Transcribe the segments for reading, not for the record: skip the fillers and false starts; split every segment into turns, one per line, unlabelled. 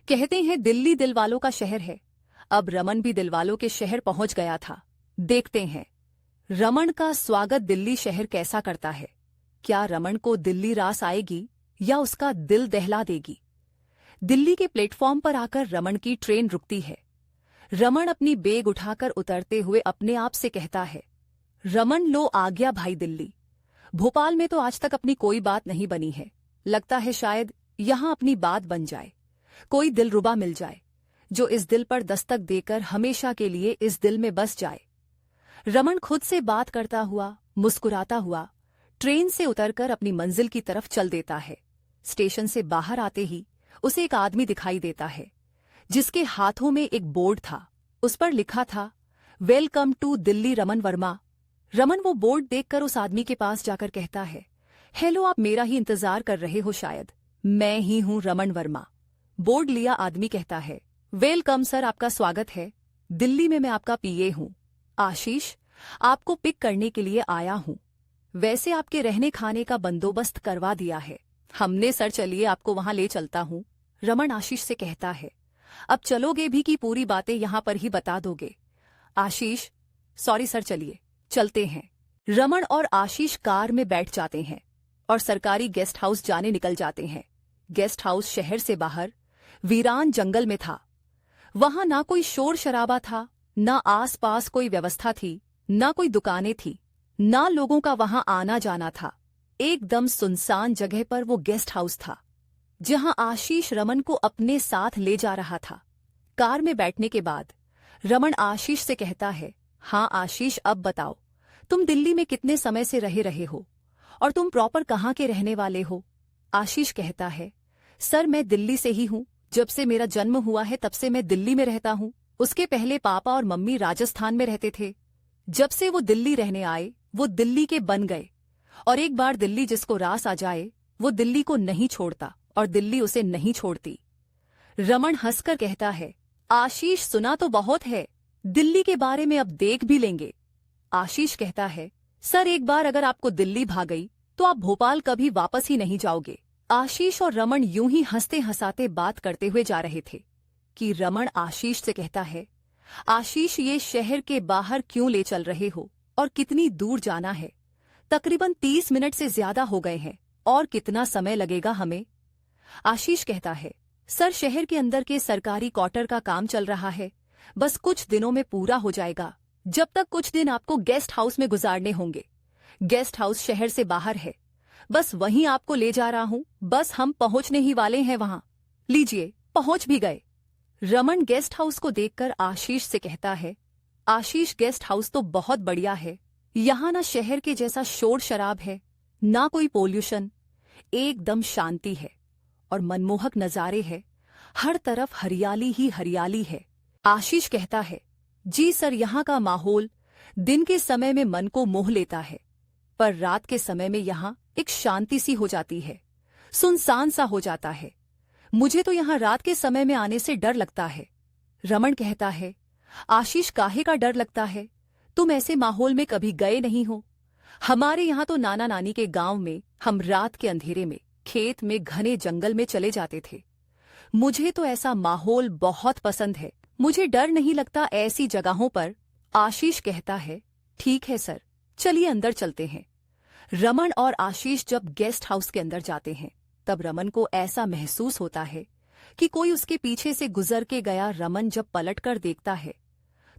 कहते हैं दिल्ली दिलवालों का शहर है। अब रमन भी दिलवालों के शहर पहुंच गया था। देखते हैं रमन का स्वागत दिल्ली शहर कैसा करता है। क्या रमन को दिल्ली रास आएगी या उसका दिल दहला देगी। दिल्ली के प्लेटफॉर्म पर आकर रमन की ट्रेन रुकती है। रमन अपनी बैग उठाकर उतरते हुए अपने आप से कहता है, रमन लो आ गया भाई दिल्ली। भोपाल में तो आज तक अपनी कोई बात नहीं बनी है। लगता है शायद यहां अपनी बात बन जाए। कोई दिलरुबा मिल जाए जो इस दिल पर दस्तक देकर हमेशा के लिए इस दिल में बस जाए। रमन खुद से बात करता हुआ, मुस्कुराता हुआ ट्रेन से उतरकर अपनी मंजिल की तरफ चल देता है। स्टेशन से बाहर आते ही उसे एक आदमी दिखाई देता है जिसके हाथों में एक बोर्ड था। उस पर लिखा था, वेलकम टू दिल्ली रमन वर्मा। रमन वो बोर्ड देखकर उस आदमी के पास जाकर कहता है, हेलो, आप मेरा ही इंतजार कर रहे हो शायद। मैं ही हूं रमन वर्मा। बोर्ड लिया आदमी कहता है, वेलकम सर, आपका स्वागत है। दिल्ली में मैं आपका पीए हूं आशीष, आपको पिक करने के लिए आया हूं। वैसे आपके रहने खाने का बंदोबस्त करवा दिया है हमने सर, चलिए आपको वहां ले चलता हूं। रमन आशीष से कहता है, अब चलोगे भी कि पूरी बातें यहां पर ही बता दोगे। आशीष, सॉरी सर, चलिए चलते हैं। रमन और आशीष कार में बैठ जाते हैं और सरकारी गेस्ट हाउस जाने निकल जाते हैं। गेस्ट हाउस शहर से बाहर वीरान जंगल में था। वहां ना कोई शोर शराबा था, ना आसपास कोई व्यवस्था थी, ना कोई दुकानें थी, ना लोगों का वहां आना जाना था। एकदम सुनसान जगह पर वो गेस्ट हाउस था जहां आशीष रमन को अपने साथ ले जा रहा था। कार में बैठने के बाद रमन आशीष से कहता है, हाँ आशीष, अब बताओ तुम दिल्ली में कितने समय से रहे हो और तुम प्रॉपर कहाँ के रहने वाले हो। आशीष कहता है, सर मैं दिल्ली से ही हूँ। जब से मेरा जन्म हुआ है तब से मैं दिल्ली में रहता हूँ। उसके पहले पापा और मम्मी राजस्थान में रहते थे। जब से वो दिल्ली रहने आए वो दिल्ली के बन गए, और एक बार दिल्ली जिसको रास आ जाए वो दिल्ली को नहीं छोड़ता और दिल्ली उसे नहीं छोड़ती। रमन हंसकर कहता है, आशीष सुना तो बहुत है, दिल्ली के बारे में अब देख भी लेंगे। आशीष कहता है, सर एक बार अगर आपको दिल्ली भाग गई तो आप भोपाल कभी वापस ही नहीं जाओगे। आशीष और रमन यूं ही हंसते हंसाते बात करते हुए जा रहे थे कि रमन आशीष से कहता है, आशीष ये शहर के बाहर क्यों ले चल रहे हो और कितनी दूर जाना है। तकरीबन 30 मिनट से ज्यादा हो गए हैं और कितना समय लगेगा हमें। आशीष कहता है, सर शहर के अंदर के सरकारी क्वार्टर का काम चल रहा है, बस कुछ दिनों में पूरा हो जाएगा। जब तक कुछ दिन आपको गेस्ट हाउस में गुजारने होंगे। गेस्ट हाउस शहर से बाहर है, बस वहीं आपको ले जा रहा हूं। बस हम पहुंचने ही वाले हैं वहां। लीजिए, पहुंच भी गए। रमन गेस्ट हाउस को देखकर आशीष से कहता है, आशीष गेस्ट हाउस तो बहुत बढ़िया है। यहाँ ना शहर के जैसा शोर शराब है, ना कोई पोल्यूशन, एकदम शांति है और मनमोहक नजारे हैं। हर तरफ हरियाली ही हरियाली है। आशीष कहता है, जी सर, यहाँ का माहौल दिन के समय में मन को मोह लेता है, पर रात के समय में यहाँ एक शांति सी हो जाती है, सुनसान सा हो जाता है। मुझे तो यहाँ रात के समय में आने से डर लगता है। रमन कहता है, आशीष काहे का डर लगता है, तुम ऐसे माहौल में कभी गए नहीं हो। हमारे यहाँ तो नाना नानी के गांव में हम रात के अंधेरे में खेत में घने जंगल में चले जाते थे। मुझे तो ऐसा माहौल बहुत पसंद है, मुझे डर नहीं लगता ऐसी जगहों पर। आशीष कहता है, ठीक है सर, चलिए अंदर चलते हैं। रमन और आशीष जब गेस्ट हाउस के अंदर जाते हैं तब रमन को ऐसा महसूस होता है कि कोई उसके पीछे से गुजर के गया। रमन जब पलटकर देखता है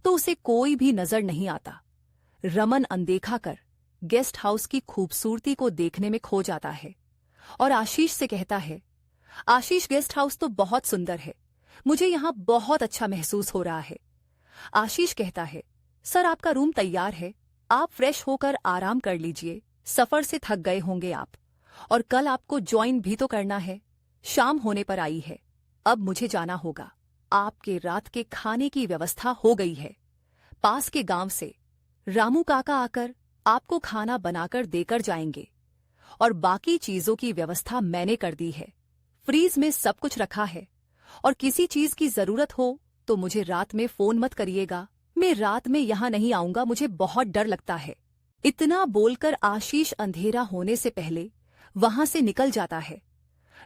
तो उसे कोई भी नजर नहीं आता। रमन अनदेखा कर गेस्ट हाउस की खूबसूरती को देखने में खो जाता है और आशीष से कहता है, आशीष गेस्ट हाउस तो बहुत सुंदर है, मुझे यहाँ बहुत अच्छा महसूस हो रहा है। आशीष कहता है, सर आपका रूम तैयार है, आप फ्रेश होकर आराम कर लीजिए। सफर से थक गए होंगे आप, और कल आपको ज्वाइन भी तो करना है। शाम होने पर आई है, अब मुझे जाना होगा। आपके रात के खाने की व्यवस्था हो गई है। पास के गांव से रामू काका आकर आपको खाना बनाकर देकर जाएंगे, और बाकी चीजों की व्यवस्था मैंने कर दी है। फ्रीज में सब कुछ रखा है, और किसी चीज की जरूरत हो तो मुझे रात में फोन मत करिएगा। मैं रात में यहाँ नहीं आऊंगा, मुझे बहुत डर लगता है। इतना बोलकर आशीष अंधेरा होने से पहले वहां से निकल जाता है।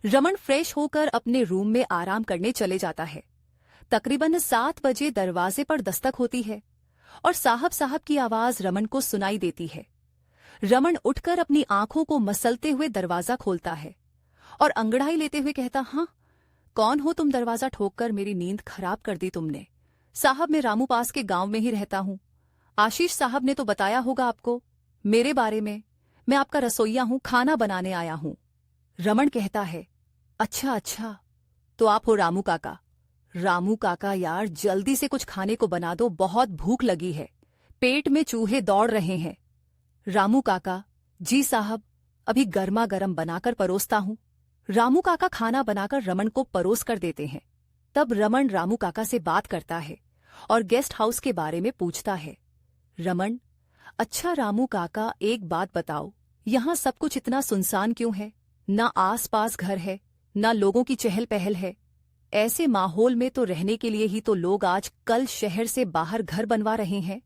रमन फ्रेश होकर अपने रूम में आराम करने चले जाता है। तकरीबन 7 बजे दरवाजे पर दस्तक होती है और साहब साहब की आवाज रमन को सुनाई देती है। रमन उठकर अपनी आंखों को मसलते हुए दरवाजा खोलता है और अंगड़ाई लेते हुए कहता, हाँ कौन हो तुम? दरवाजा ठोककर मेरी नींद खराब कर दी तुमने। साहब मैं रामू पास के गांव में ही रहता हूँ। आशीष साहब ने तो बताया होगा आपको मेरे बारे में। मैं आपका रसोइया हूँ, खाना बनाने आया हूँ। रमन कहता है, अच्छा अच्छा, तो आप हो रामू काका। रामू काका यार जल्दी से कुछ खाने को बना दो, बहुत भूख लगी है, पेट में चूहे दौड़ रहे हैं। रामू काका, जी साहब, अभी गर्मा गर्म बनाकर परोसता हूँ। रामू काका खाना बनाकर रमन को परोस कर देते हैं। तब रमन रामू काका से बात करता है और गेस्ट हाउस के बारे में पूछता है। रमन, अच्छा रामू काका एक बात बताओ, यहाँ सब कुछ इतना सुनसान क्यों है? ना आस पास घर है, ना लोगों की चहल पहल है। ऐसे माहौल में तो रहने के लिए ही तो लोग आज कल शहर से बाहर घर बनवा रहे हैं,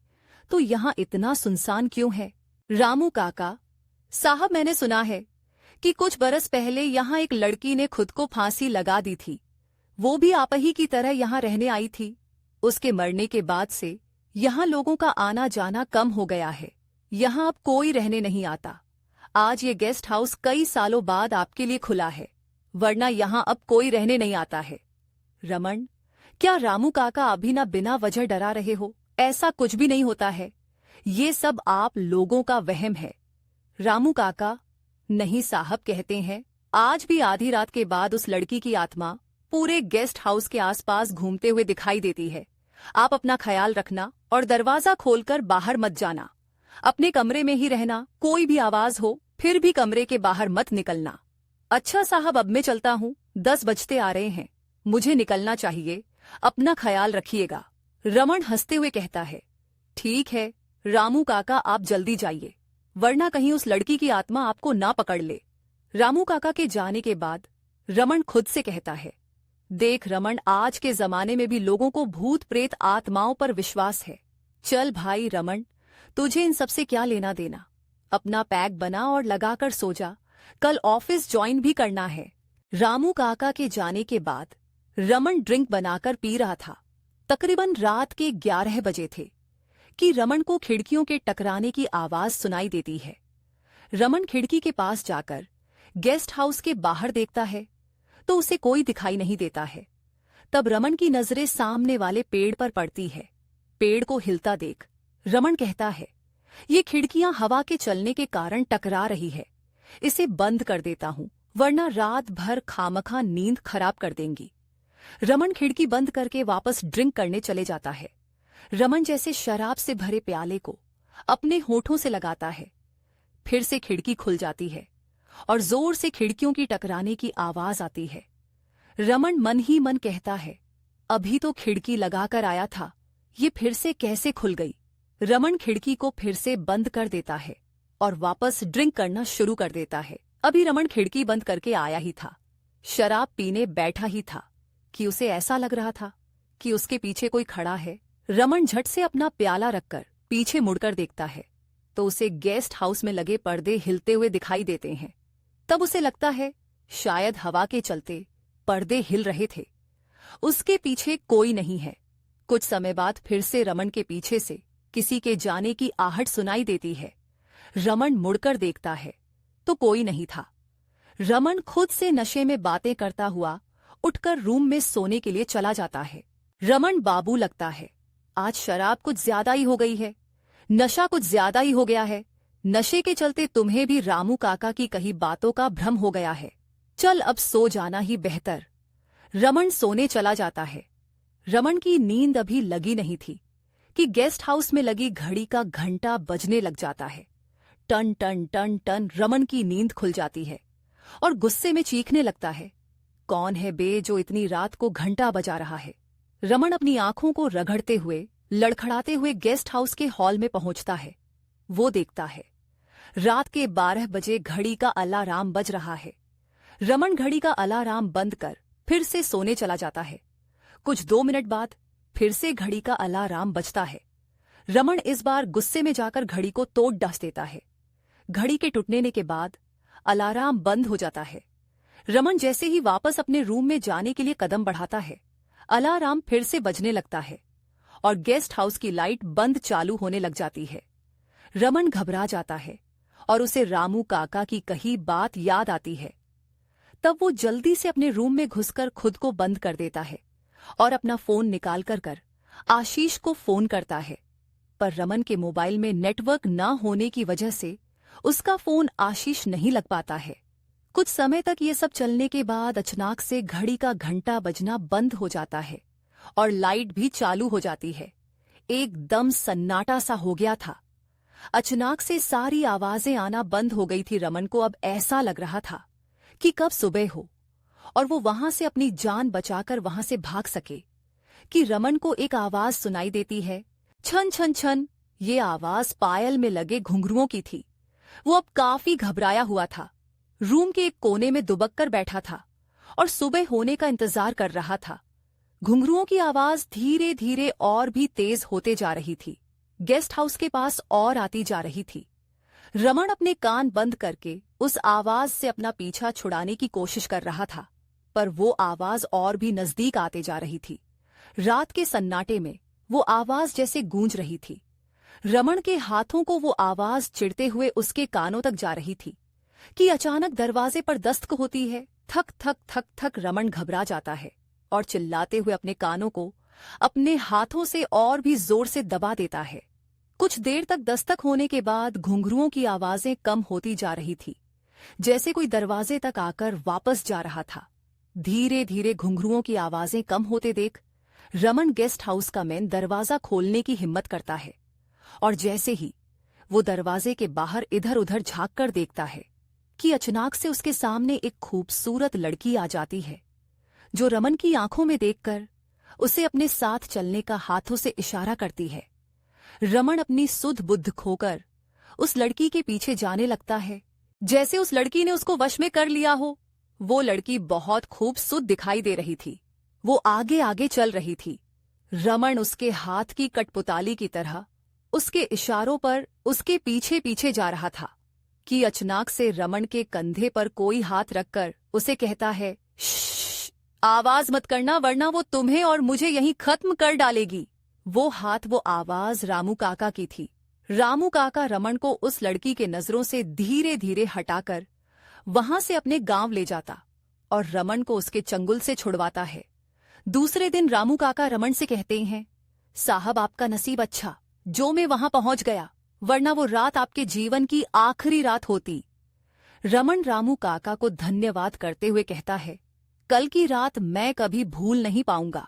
तो यहाँ इतना सुनसान क्यों है? रामू काका, साहब मैंने सुना है कि कुछ बरस पहले यहाँ एक लड़की ने खुद को फांसी लगा दी थी। वो भी आप ही की तरह यहाँ रहने आई थी। उसके मरने के बाद से यहाँ लोगों का आना जाना कम हो गया है। यहाँ अब कोई रहने नहीं आता। आज ये गेस्ट हाउस कई सालों बाद आपके लिए खुला है, वरना यहाँ अब कोई रहने नहीं आता है। रमन, क्या रामू काका अभी ना बिना वजह डरा रहे हो? ऐसा कुछ भी नहीं होता है, ये सब आप लोगों का वहम है। रामू काका, नहीं साहब, कहते हैं आज भी आधी रात के बाद उस लड़की की आत्मा पूरे गेस्ट हाउस के आसपास घूमते हुए दिखाई देती है। आप अपना ख्याल रखना और दरवाजा खोलकर बाहर मत जाना। अपने कमरे में ही रहना, कोई भी आवाज हो फिर भी कमरे के बाहर मत निकलना। अच्छा साहब, अब मैं चलता हूँ, 10 बजते आ रहे हैं, मुझे निकलना चाहिए, अपना ख्याल रखिएगा। रमन हंसते हुए कहता है, ठीक है रामू काका, आप जल्दी जाइए, वरना कहीं उस लड़की की आत्मा आपको ना पकड़ ले। रामू काका के जाने के बाद रमन खुद से कहता है, देख रमन, आज के जमाने में भी लोगों को भूत प्रेत आत्माओं पर विश्वास है। चल भाई रमन, तुझे इन सबसे क्या लेना देना। अपना पैक बना और लगाकर सो जा, कल ऑफिस ज्वाइन भी करना है। रामू काका के जाने के बाद रमन ड्रिंक बनाकर पी रहा था। तकरीबन रात के 11 बजे थे कि रमन को खिड़कियों के टकराने की आवाज सुनाई देती है। रमन खिड़की के पास जाकर गेस्ट हाउस के बाहर देखता है तो उसे कोई दिखाई नहीं देता है। तब रमन की नजरें सामने वाले पेड़ पर पड़ती है। पेड़ को हिलता देख रमन कहता है, ये खिड़कियां हवा के चलने के कारण टकरा रही है, इसे बंद कर देता हूं, वरना रात भर खामखा नींद खराब कर देंगी। रमन खिड़की बंद करके वापस ड्रिंक करने चले जाता है। रमन जैसे शराब से भरे प्याले को अपने होठों से लगाता है। फिर से खिड़की खुल जाती है और जोर से खिड़कियों की टकराने की आवाज आती है। रमन मन ही मन कहता है, अभी तो खिड़की लगाकर आया था, ये फिर से कैसे खुल गई? रमन खिड़की को फिर से बंद कर देता है और वापस ड्रिंक करना शुरू कर देता है। अभी रमन खिड़की बंद करके आया ही था, शराब पीने बैठा ही था कि उसे ऐसा लग रहा था कि उसके पीछे कोई खड़ा है। रमन झट से अपना प्याला रखकर पीछे मुड़कर देखता है तो उसे गेस्ट हाउस में लगे पर्दे हिलते हुए दिखाई देते हैं। तब उसे लगता है शायद हवा के चलते पर्दे हिल रहे थे। उसके पीछे कोई नहीं है। कुछ समय बाद फिर से रमन के पीछे से किसी के जाने की आहट सुनाई देती है। रमन मुड़कर देखता है तो कोई नहीं था। रमन खुद से नशे में बातें करता हुआ उठकर रूम में सोने के लिए चला जाता है। रमन बाबू लगता है, आज शराब कुछ ज्यादा ही हो गई है, नशा कुछ ज्यादा ही हो गया है। नशे के चलते तुम्हें भी रामू काका की कही बातों का भ्रम हो गया है। चल अब सो जाना ही बेहतर। रमन सोने चला जाता है। रमन की नींद अभी लगी नहीं थी कि गेस्ट हाउस में लगी घड़ी का घंटा बजने लग जाता है। टन टन टन टन रमन की नींद खुल जाती है और गुस्से में चीखने लगता है, कौन है बे जो इतनी रात को घंटा बजा रहा है? रमन अपनी आंखों को रगड़ते हुए लड़खड़ाते हुए गेस्ट हाउस के हॉल में पहुंचता है। वो देखता है रात के 12 बजे घड़ी का अलार्म बज रहा है। रमन घड़ी का अलार्म बंद कर फिर से सोने चला जाता है। कुछ 2 मिनट बाद फिर से घड़ी का अलार्म बजता है। रमन इस बार गुस्से में जाकर घड़ी को तोड़ डाल देता है। घड़ी के टूटने के बाद अलार्म बंद हो जाता है। रमन जैसे ही वापस अपने रूम में जाने के लिए कदम बढ़ाता है, अलार्म फिर से बजने लगता है और गेस्ट हाउस की लाइट बंद चालू होने लग जाती है। रमन घबरा जाता है और उसे रामू काका की कही बात याद आती है। तब वो जल्दी से अपने रूम में घुसकर खुद को बंद कर देता है और अपना फोन निकाल कर आशीष को फोन करता है। पर रमन के मोबाइल में नेटवर्क न होने की वजह से उसका फोन आशीष नहीं लग पाता है। कुछ समय तक ये सब चलने के बाद अचानक से घड़ी का घंटा बजना बंद हो जाता है और लाइट भी चालू हो जाती है। एकदम सन्नाटा सा हो गया था। अचानक से सारी आवाजें आना बंद हो गई थी। रमन को अब ऐसा लग रहा था कि कब सुबह हो और वो वहां से अपनी जान बचाकर वहां से भाग सके कि रमन को एक आवाज सुनाई देती है, छन छन छन। ये आवाज पायल में लगे घुंघरुओं की थी। वो अब काफी घबराया हुआ था। रूम के एक कोने में दुबक कर बैठा था और सुबह होने का इंतजार कर रहा था। घुंघरुओं की आवाज धीरे धीरे और भी तेज होते जा रही थी। गेस्ट हाउस के पास और आती जा रही थी। रमन अपने कान बंद करके उस आवाज से अपना पीछा छुड़ाने की कोशिश कर रहा था, पर वो आवाज और भी नजदीक आते जा रही थी। रात के सन्नाटे में वो आवाज जैसे गूंज रही थी। रमन के हाथों को वो आवाज चिढ़ते हुए उसके कानों तक जा रही थी कि अचानक दरवाजे पर दस्तक होती है। थक थक थक थक रमन घबरा जाता है और चिल्लाते हुए अपने कानों को अपने हाथों से और भी जोर से दबा देता है। कुछ देर तक दस्तक होने के बाद घुंघरुओं की आवाजें कम होती जा रही थी, जैसे कोई दरवाजे तक आकर वापस जा रहा था। धीरे धीरे घुंघरुओं की आवाजें कम होते देख रमन गेस्ट हाउस का मैन दरवाजा खोलने की हिम्मत करता है और जैसे ही वो दरवाजे के बाहर इधर उधर झांक कर देखता है कि अचानक से उसके सामने एक खूबसूरत लड़की आ जाती है, जो रमन की आंखों में देखकर उसे अपने साथ चलने का हाथों से इशारा करती है। रमन अपनी सुध बुद्ध खोकर उस लड़की के पीछे जाने लगता है, जैसे उस लड़की ने उसको वश में कर लिया हो। वो लड़की बहुत खूबसूरत दिखाई दे रही थी। वो आगे आगे चल रही थी। रमन उसके हाथ की कठपुतली की तरह उसके इशारों पर उसके पीछे पीछे जा रहा था कि अचानक से रमन के कंधे पर कोई हाथ रखकर उसे कहता है, श्श्श, आवाज मत करना वरना वो तुम्हें और मुझे यहीं खत्म कर डालेगी। वो हाथ वो आवाज रामू काका की थी। रामू काका रमन को उस लड़की के नजरों से धीरे धीरे हटाकर वहां से अपने गांव ले जाता और रमन को उसके चंगुल से छुड़वाता है। दूसरे दिन रामू काका रमन से कहते हैं, साहब आपका नसीब अच्छा जो मैं वहां पहुंच गया, वरना वो रात आपके जीवन की आखिरी रात होती। रमन रामू काका को धन्यवाद करते हुए कहता है, कल की रात मैं कभी भूल नहीं पाऊंगा।